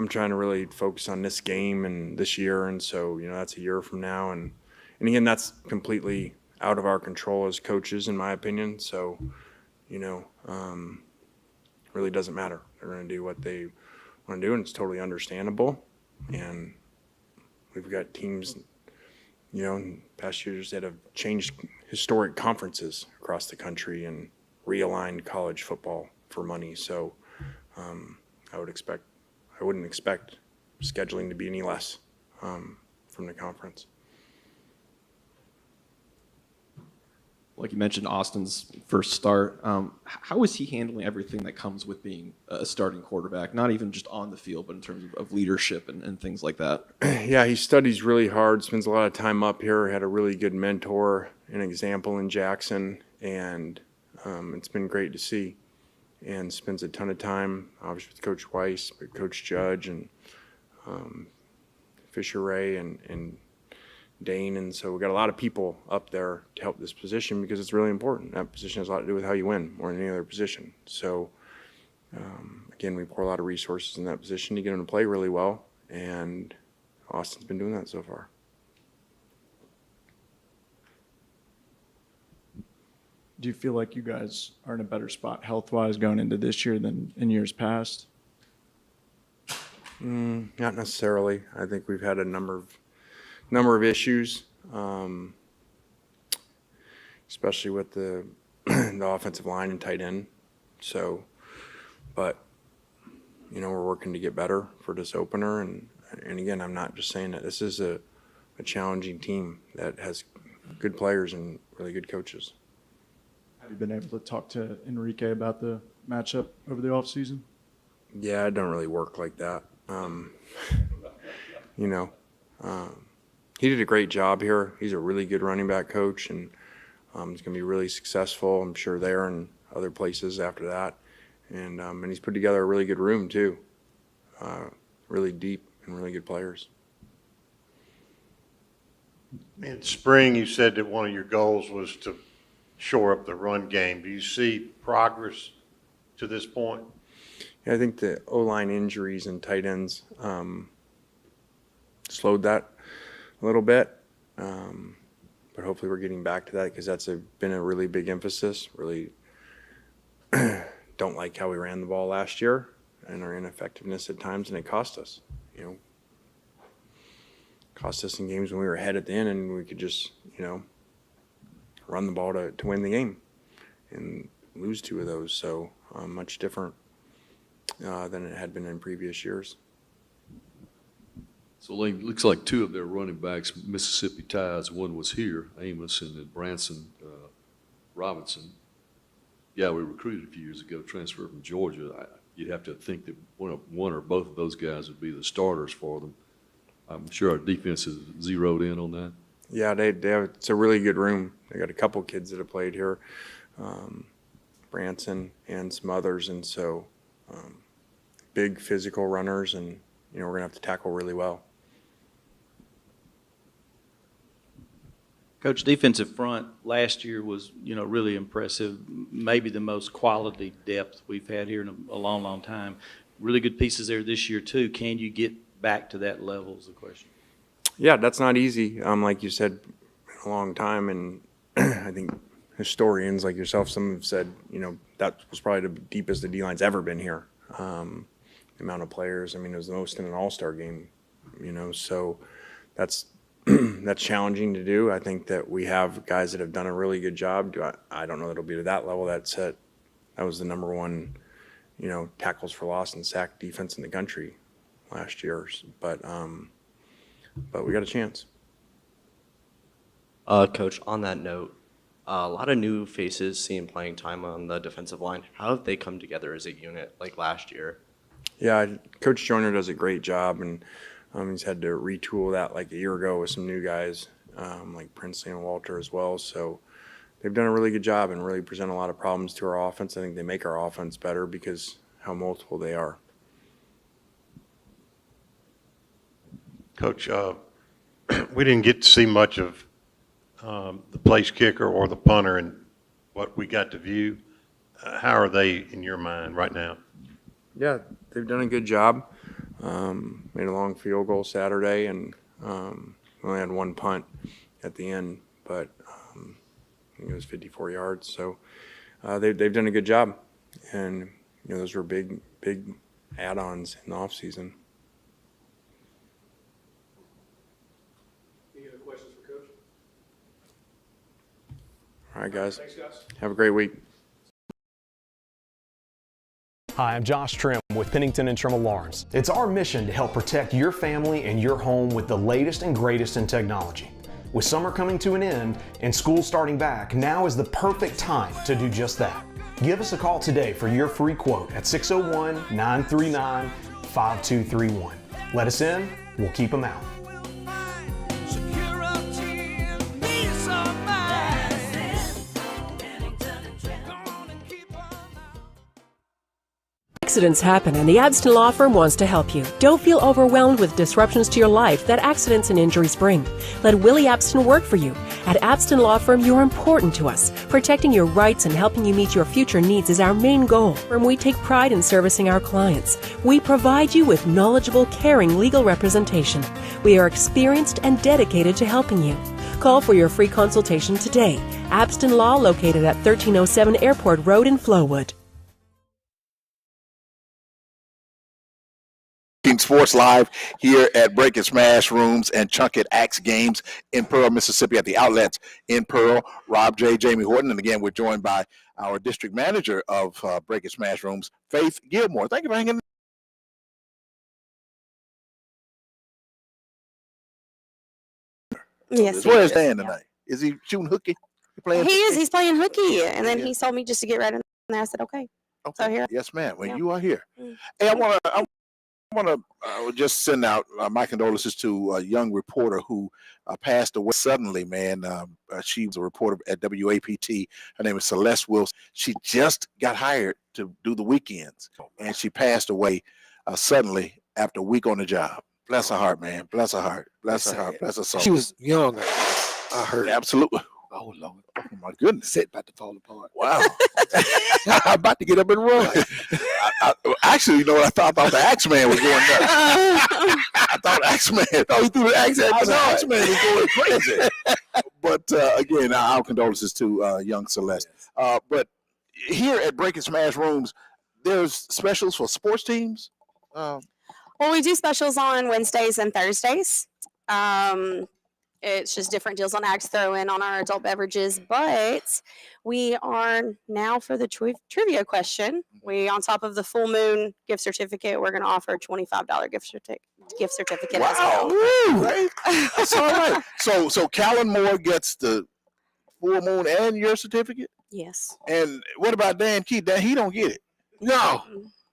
S8: trying to really focus on this game and this year, and so that's a year from now, and again, that's completely out of our control as coaches, in my opinion. So, really doesn't matter. They're going to do what they want to do, and it's totally understandable. And we've got teams, in past years that have changed historic conferences across the country and realigned college football for money. So I wouldn't expect scheduling to be any less from the conference.
S11: like you mentioned, Austin's first start. How is he handling everything that comes with being a starting quarterback, not even just on the field, but in terms of leadership and things like that?
S8: Yeah, he studies really hard, spends a lot of time up here, had a really good mentor, an example in Jackson, and it's been great to see. And spends a ton of time, obviously, with Coach Weiss, but Coach Judge, and Fisher Ray, and Dane. And so we've got a lot of people up there to help this position because it's really important. That position has a lot to do with how you win more than any other position. So, again, we pour a lot of resources in that position to get them to play really well, and Austin's been doing that so far.
S12: Do you feel like you guys are in a better spot health-wise going into this year than in years past?
S8: Not necessarily. I think we've had a number of issues, especially with the offensive line and tight end. So, but we're working to get better for this opener. And again, I'm not just saying that. This is a challenging team that has good players and really good coaches.
S12: Have you been able to talk to Enrique about the matchup over the offseason?
S8: Yeah, I don't really work like that. He did a great job here. He's a really good running back coach, and he's going to be really successful, I'm sure, there and other places after that. And he's put together a really good room, too. Really deep and really good players.
S13: In spring, you said that one of your goals was to shore up the run game. Do you see progress to this point?
S8: Yeah, I think the O-line injuries and tight ends slowed that a little bit. But hopefully we're getting back to that because that's been a really big emphasis. Really don't like how we ran the ball last year and our ineffectiveness at times, and it cost us. Cost us in games when we were ahead at the end and we could just, run the ball to win the game and lose two of those. So much different than it had been in previous years.
S14: So it looks like two of their running backs, Mississippi ties. One was here, Amos, and then Branson Robinson. Yeah, we recruited a few years ago, transferred from Georgia. You'd have to think that one or both of those guys would be the starters for them. I'm sure our defense is zeroed in on that.
S8: Yeah, they have. It's a really good room. They got a couple kids that have played here, Branson and some others, and so big physical runners, and we're gonna have to tackle really well.
S15: Coach, defensive front last year was, really impressive. Maybe the most quality depth we've had here in a long, long time. Really good pieces there this year too. Can you get back to that level is the question.
S8: Yeah, that's not easy. Like you said, a long time, and I think historians like yourself, some have said, that was probably the deepest the D-line's ever been here. The amount of players, it was the most in an all-star game, so that's that's challenging to do. I think that we have guys that have done a really good job. I don't know that it'll be to that level. That was the number one, tackles for loss and sack defense in the country last year, but we got a chance.
S16: Coach, on that note, a lot of new faces seeing playing time on the defensive line. How have they come together as a unit like last year?
S8: Yeah, Coach Joyner does a great job, and he's had to retool that like a year ago with some new guys like Princely and Walter as well. So they've done a really good job and really present a lot of problems to our offense. I think they make our offense better because how multiple they are.
S13: Coach, we didn't get to see much of the place kicker or the punter and what we got to view. How are they in your mind right now?
S8: Yeah, they've done a good job. Made a long field goal Saturday, and we only had one punt at the end, but I think it was 54 yards. So they've done a good job, and those were big add-ons in the offseason.
S11: Any other questions for Coach?
S8: All right, guys.
S11: Thanks, guys.
S8: Have a great week.
S4: Hi, I'm Josh Trim with Pennington and Trimble Lawrence. It's our mission to help protect your family and your home with the latest and greatest in technology. With summer coming to an end and school starting back, now is the perfect time to do just that. Give us a call today for your free quote at 601-939-5231. Let us in, we'll keep them out.
S6: Accidents happen, and the Abston Law Firm wants to help you. Don't feel overwhelmed with disruptions to your life that accidents and injuries bring. Let Willie Abston work for you. At Abston Law Firm, you're important to us. Protecting your rights and helping you meet your future needs is our main goal. And we take pride in servicing our clients. We provide you with knowledgeable, caring legal representation. We are experienced and dedicated to helping you. Call for your free consultation today. Abston Law, located at 1307 Airport Road in Flowood.
S1: Sports Live here at Break and Smash Rooms and Chunket Axe Games in Pearl, Mississippi at the outlets in Pearl. Rob J. Jamie Horton. And again, we're joined by our district manager of Break and Smash Rooms, Faith Gilmore. Thank you for hanging.
S2: Yes.
S1: Where's Dan tonight? Is he shooting hooky?
S2: He is. He's playing hooky. And then he told me just to get right in there. I said, okay. So here.
S1: Yes, ma'am. Well, you are here. Hey, I want to just send out my condolences to a young reporter who passed away suddenly, man. She was a reporter at WAPT. Her name is Celeste Wilson. She just got hired to do the weekends, and she passed away suddenly after a week on the job. Bless her heart, man. Bless her heart. Bless her heart. Bless her soul.
S3: She was young. I heard.
S1: Absolutely.
S3: Oh, Lord.
S1: Oh, my goodness.
S3: Set about to fall apart.
S1: Wow.
S3: I'm about to get up and run.
S1: Actually, you know what? I thought the Axeman was going nuts. I thought Axeman.
S3: Oh, he threw the axe at
S1: I
S3: me.
S1: thought Axeman was going crazy. But again, our condolences to young Celeste. But here at Break and Smash Rooms, there's specials for sports teams.
S2: Well, we do specials on Wednesdays and Thursdays. It's just different deals on axe throwing on our adult beverages, but we are now for the trivia question. We, on top of the full moon gift certificate, we're going to offer a $25 gift certificate as well.
S1: Woo, right? That's all right. So Callan Moore gets the full moon and your certificate?
S2: Yes.
S1: And what about Dan Keith? Dan, he don't get it.
S3: No.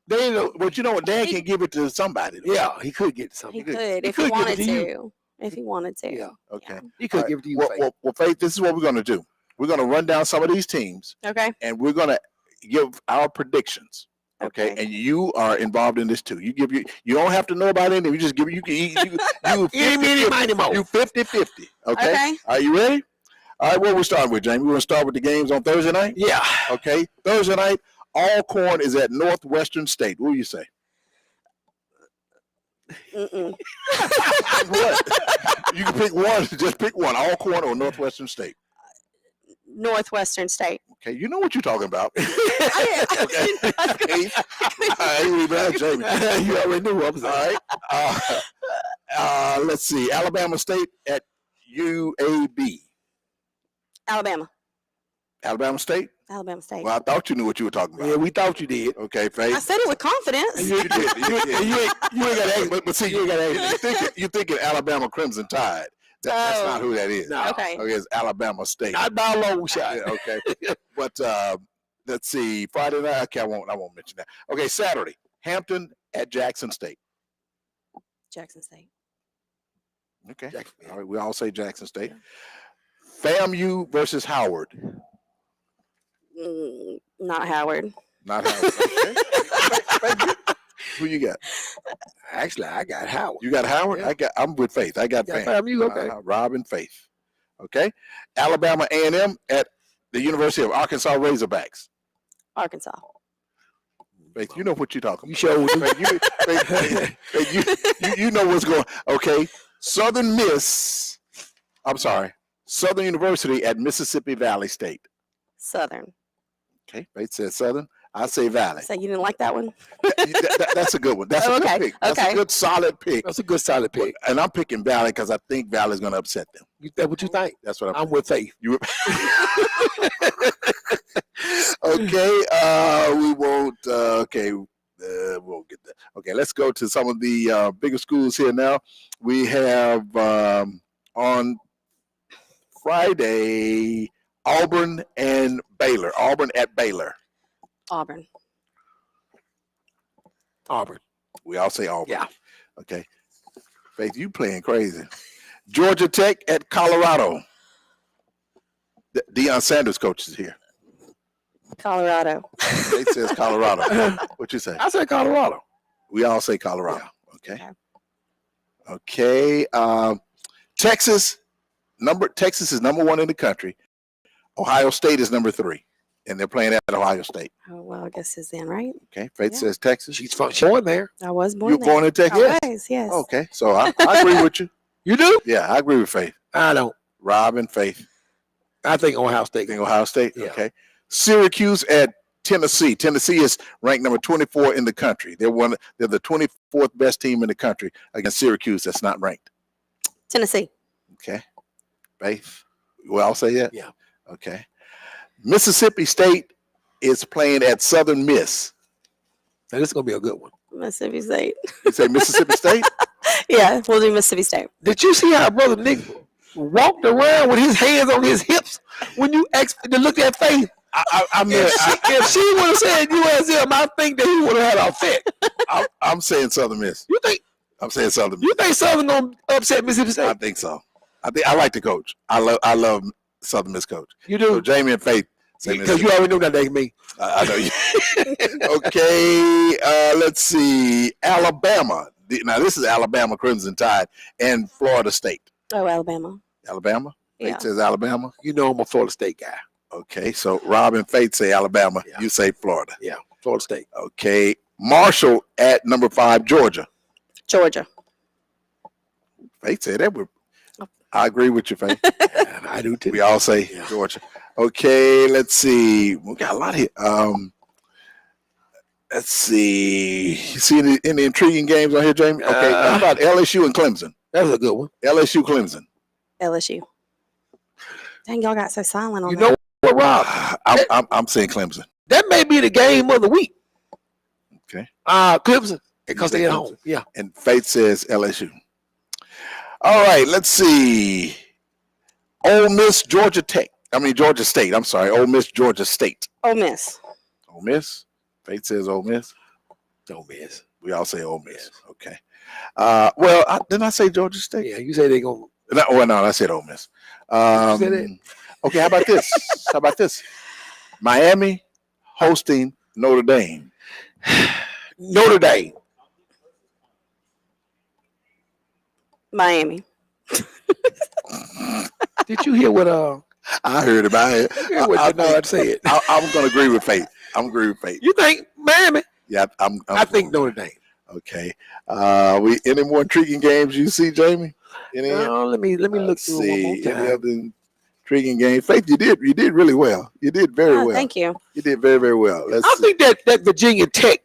S1: But you know what? Dan can give it to somebody.
S3: Yeah, he could get something.
S2: He could if he wanted to. If he wanted to.
S3: Yeah.
S1: Okay.
S3: He could give it to you.
S1: Well, Faith, this is what we're going to do. We're going to run down some of these teams.
S2: Okay.
S1: And we're going to give our predictions. Okay. And you are involved in this too. You don't have to know about anything. You just give you 50-50. Okay. Are you ready? All right, what we starting with, Jamie? We're going to start with the games on Thursday night?
S3: Yeah.
S1: Okay. Thursday night, Alcorn is at Northwestern State. What do you say? What? You can pick one. Just pick one. Alcorn or Northwestern State?
S2: Northwestern State.
S1: Okay, you know what you're talking about. Okay. Jamie. You already knew what I was. All right. Let's see. Alabama State at UAB.
S2: Alabama.
S1: Alabama State?
S2: Alabama State.
S1: Well, I thought you knew what you were talking about.
S3: Yeah, we thought you did.
S1: Okay, Faith.
S2: I said it with confidence.
S1: You did. You ain't got to ask. But see, you ain't got to ask. You're thinking Alabama Crimson Tide. That's not who that is.
S3: No.
S2: Okay.
S1: It's Alabama State.
S3: Not by a long shot.
S1: Yeah, okay. But let's see. Friday night. Okay, I won't mention that. Okay, Saturday. Hampton at Jackson State.
S2: Jackson State.
S1: Okay. All right. We all say Jackson State. FAMU versus Howard.
S2: Not Howard.
S1: Not Howard. Okay. Who you got?
S3: Actually, I got Howard.
S1: You got Howard?
S3: Yeah.
S1: I'm with Faith. I got
S3: FAMU. Okay.
S1: Rob and Faith. Okay. Alabama A&M at the University of Arkansas Razorbacks.
S2: Arkansas.
S1: Faith, you know what you're talking about.
S3: You sure do.
S1: Faith, you know what's going on. Okay. Southern University at Mississippi Valley State.
S2: Southern.
S1: Okay. Faith said Southern. I say Valley.
S2: So you didn't like that one?
S1: That's a good one. That's a good pick. That's a good solid pick.
S3: That's a good solid pick.
S1: And I'm picking Valley because I think Valley's going to upset them.
S3: That's what you think?
S1: That's what
S3: I'm with Faith.
S1: Okay. We won't. Okay. We'll get that. Okay. Let's go to some of the bigger schools here now. We have on Friday, Auburn and Baylor. Auburn at Baylor.
S2: Auburn.
S3: Auburn.
S1: We all say Auburn.
S3: Yeah.
S1: Okay. Faith, you playing crazy. Georgia Tech at Colorado. Deion Sanders coach is here.
S2: Colorado.
S1: Faith says Colorado. What you say?
S3: I said Colorado.
S1: We all say Colorado. Okay. Okay. Texas is number 1 in the country. Ohio State is number 3, and they're playing at Ohio State.
S2: Oh, well, I guess it's then, right?
S1: Okay. Faith
S2: Yeah.
S1: says Texas.
S3: She's born there.
S2: I was born
S1: You were born in Texas?
S2: I
S1: Yes.
S2: was, yes.
S1: Okay. So I agree with you.
S3: You do?
S1: Yeah, I agree with Faith.
S3: I don't.
S1: Rob and Faith.
S3: I think Ohio State.
S1: Think Ohio State?
S3: Yeah.
S1: Okay. Syracuse at Tennessee. Tennessee is ranked number 24 in the country. They're the 24th best team in the country against Syracuse that's not ranked.
S2: Tennessee.
S1: Okay. Faith. Well, I'll say that.
S3: Yeah.
S1: Okay. Mississippi State is playing at Southern Miss.
S3: Now, this is gonna be a good one.
S2: Mississippi State.
S1: You say Mississippi State?
S2: Yeah, we'll do Mississippi State.
S3: Did you see how Brother Nick walked around with his hands on his hips when you looked at Faith?
S1: I mean,
S3: if she would have said USM, I think that he would have had a fit.
S1: I'm saying Southern Miss.
S3: You think?
S1: I'm saying Southern Miss.
S3: You think Southern gonna upset Mississippi State?
S1: I think so. I like the coach. I love Southern Miss coach.
S3: You do?
S1: So Jamie and Faith say
S3: Because you already know that ain't me.
S1: I know you. Okay, let's see. Alabama. Now this is Alabama Crimson Tide and Florida State.
S2: Oh, Alabama.
S1: Alabama.
S2: Yeah.
S1: Faith says Alabama.
S3: You know I'm a Florida State guy.
S1: Okay, so Rob and Faith say Alabama.
S3: Yeah.
S1: You say Florida.
S3: Yeah, Florida State.
S1: Okay, Marshall at number 5, Georgia.
S2: Georgia.
S1: Faith said that. I agree with you, Faith.
S3: I do too.
S1: We all say Georgia. Okay, let's see. We got a lot here. Let's see. You see any intriguing games on here, Jamie? Okay, how about LSU and Clemson?
S3: That's a good one.
S1: LSU Clemson.
S2: LSU. Dang, y'all got so silent on
S3: You
S2: that.
S3: know what, Rob?
S1: I'm saying Clemson.
S3: That may be the game of the week.
S1: Okay.
S3: Clemson, because they're at home. Yeah.
S1: And Faith says LSU. All right, let's see. Ole Miss, Georgia State. I'm sorry. Ole Miss, Georgia State.
S2: Ole Miss.
S1: Ole Miss. Faith says Ole Miss.
S3: Ole Miss.
S1: We all say Ole Miss. Okay. Well, didn't I say Georgia State?
S3: Yeah, you say they're going to.
S1: No, I said Ole Miss.
S3: said it?
S1: Okay, how about this? Miami hosting Notre Dame.
S3: Notre Dame.
S2: Miami.
S3: Did you hear what
S1: I heard about it.
S3: what Bernard said?
S1: I'm going to agree with Faith.
S3: You think Miami?
S1: Yeah,
S3: I think Notre Dame.
S1: Okay. Any more intriguing games you see, Jamie? Any?
S3: Let me look through one more
S1: Any
S3: time.
S1: other intriguing games? Faith, you did really well. You did very well.
S2: Thank you.
S1: You did very, very well.
S3: I think that Virginia Tech,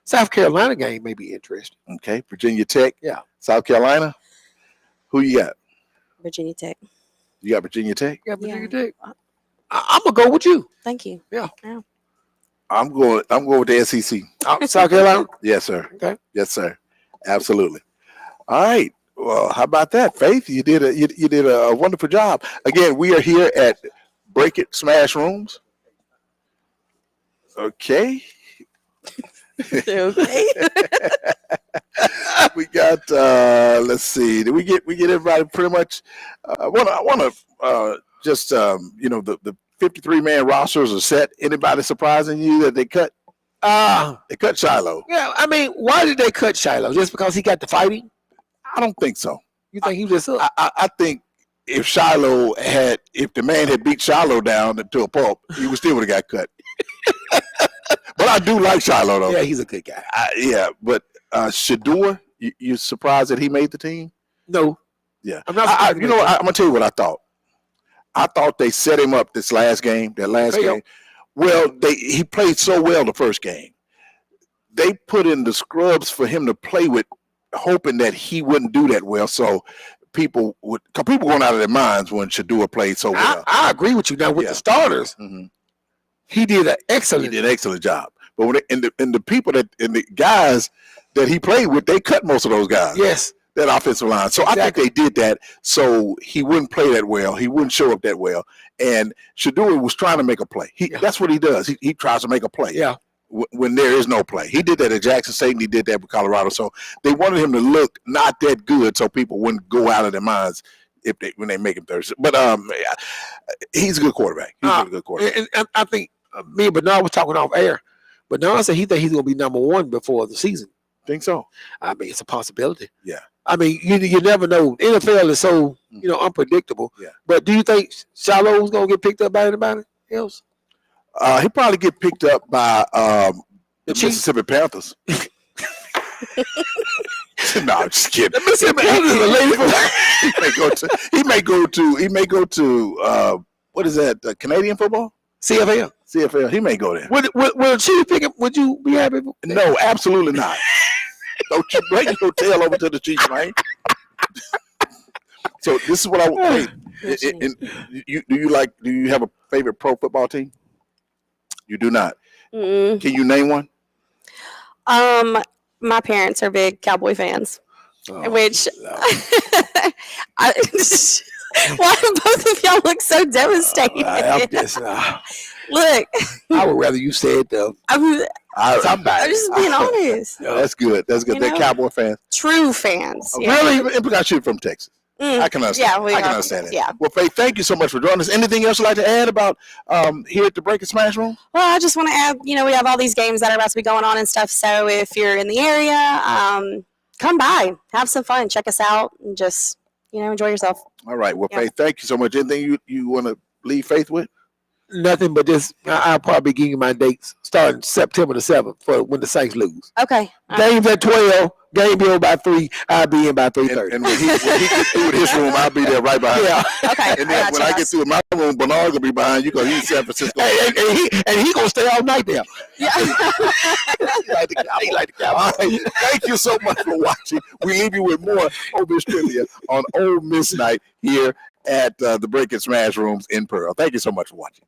S3: South Carolina game may be interesting.
S1: Okay, Virginia Tech.
S3: Yeah.
S1: South Carolina. Who you got?
S2: Virginia Tech.
S1: You got Virginia Tech?
S3: Yeah, Virginia Tech. I'm gonna go with you.
S2: Thank you.
S3: Yeah.
S1: I'm going with the SEC.
S3: South Carolina.
S1: Yes, sir.
S3: Okay.
S1: Yes, sir. Absolutely. All right. Well, how about that, Faith? You did a wonderful job. Again, we are here at Break It Smash Rooms. Okay.
S2: Okay.
S1: We got let's see. Did we get everybody pretty much? I want to just the 53-man rosters are set. Anybody surprising you that they cut? They cut Shiloh.
S3: Yeah, I mean, why did they cut Shiloh? Just because he got the fighting?
S1: I don't think so.
S3: You think he was just up?
S1: I think if the man had beat Shiloh down to a pulp, he would still would have got cut. But I do like Shiloh though.
S3: Yeah, he's a good guy.
S1: But Shador, you surprised that he made the team?
S3: No.
S1: Yeah.
S3: I'm not.
S1: I'm gonna tell you what I thought. I thought they set him up that last game. Well, he played so well the first game. They put in the scrubs for him to play with, hoping that he wouldn't do that well. So people going out of their minds when Shador played so well.
S3: I agree with you. Now with the starters, he did an excellent.
S1: He did an excellent job. But when the people and the guys that he played with, they cut most of those guys.
S3: Yes.
S1: that offensive line. So I think they did that so he wouldn't play that well. He wouldn't show up that well. And Shaduri was trying to make a play. That's what he does. He tries to make a play.
S3: Yeah.
S1: When there is no play. He did that at Jackson State and he did that with Colorado. So they wanted him to look not that good so people wouldn't go out of their minds when they make him Thursday. But he's a good quarterback. He's a good quarterback.
S3: And I think me and Bernard was talking off air. Bernard said he think he's going to be number one before the season.
S1: Think so?
S3: I mean, it's a possibility.
S1: Yeah.
S3: I mean, you never know. NFL is so, unpredictable.
S1: Yeah.
S3: But do you think Shiloh's going to get picked up by anybody else?
S1: He'll probably get picked up by the Mississippi Panthers. No, I'm just kidding. The Mississippi Panthers is a lady. He may go to what is that? Canadian football?
S3: CFL.
S1: CFL. He may go there.
S3: Would Chiefs pick him? Would you be happy?
S1: No, absolutely not. Don't you bring your tail over to the Chiefs, man. So this is what I would. Do you have a favorite pro football team? You do not.
S2: Mm-mm.
S1: Can you name one?
S2: My parents are big Cowboy fans, which why do both of y'all look so devastated? Look,
S3: I would rather you said
S2: I'm just being honest.
S1: Yeah, that's good. That's good. They're Cowboy fans.
S2: True fans. Yeah.
S1: Really? Because you're from Texas. I can understand.
S2: Yeah,
S1: I can understand that.
S2: Yeah.
S1: Well, Faith, thank you so much for joining us. Anything else you'd like to add about here at the Break and Smash Room?
S2: Well, I just want to add, we have all these games that are about to be going on and stuff. So if you're in the area, come by, have some fun, check us out, and just, enjoy yourself.
S1: All right. Well, Faith, thank you so much. Anything you want to leave Faith with?
S3: Nothing but this. I'll probably give you my dates starting September the 7th for when the Saints lose.
S2: Okay.
S3: Games at 12. Game be over by 3. I'll be in by 3:30.
S1: And when he gets through with his room, I'll be there right behind him.
S2: Okay.
S1: And then when I get through with my room, Bernard will be behind you because he's in San Francisco.
S3: And he gonna stay all night there.
S2: Yeah.
S1: He like the Cowboys. All right. Thank you so much for watching. We leave you with more Ole Miss trivia on Ole Miss Night here at the Break and Smash Rooms in Pearl. Thank you so much for watching.